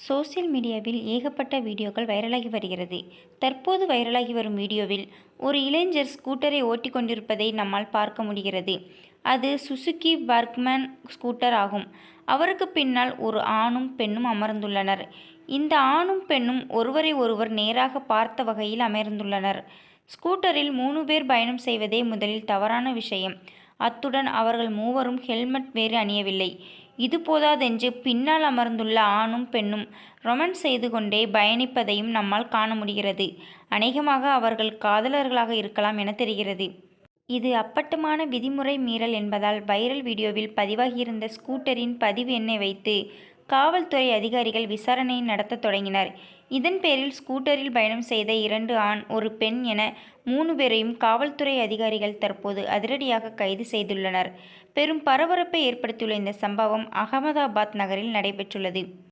Social மீடியாவில் ஏகப்பட்ட வீடியோக்கள் வைரலாகி வருகிறது. தற்போது வைரலாகி வரும் வீடியோவில் ஒரு இளைஞர் ஸ்கூட்டரை ஓட்டிக் கொண்டிருப்பதை நம்மால் பார்க்க முடிகிறது. அது சுசுகி பர்க்மேன் ஸ்கூட்டர் ஆகும். அவருக்கு பின்னால் ஒரு ஆணும் பெண்ணும் அமர்ந்துள்ளனர். இந்த ஆணும் பெண்ணும் ஒருவரை ஒருவர் நேராக பார்த்த வகையில் அமர்ந்துள்ளனர். ஸ்கூட்டரில் 3 பேர் பயணம் செய்வதே முதலில் தவறான விஷயம். அத்துடன் அவர்கள் மூவரும் ஹெல்மெட் வேறு அணியவில்லை. இது போதாதென்று பின்னால் அமர்ந்துள்ள ஆணும் பெண்ணும் ரொமான்ஸ் செய்து கொண்டே பயணிப்பதையும் நம்மால் காண முடிகிறது. அநேகமாக அவர்கள் காதலர்களாக இருக்கலாம் என தெரிகிறது. இது அப்பட்டமான விதிமுறை மீறல் என்பதால் வைரல் வீடியோவில் பதிவாகியிருந்த ஸ்கூட்டரின் பதிவு எண்ணை வைத்து காவல்துறை அதிகாரிகள் விசாரணை நடத்த தொடங்கினர். இதன் பேரில் ஸ்கூட்டரில் பயணம் செய்த 2 ஆண், ஒரு பெண் என 3 பேரையும் காவல்துறை அதிகாரிகள் தற்போது அதிரடியாக கைது செய்துள்ளனர். பெரும் பரபரப்பை ஏற்படுத்தியுள்ள இந்த சம்பவம் அகமதாபாத் நகரில் நடைபெற்றுள்ளது.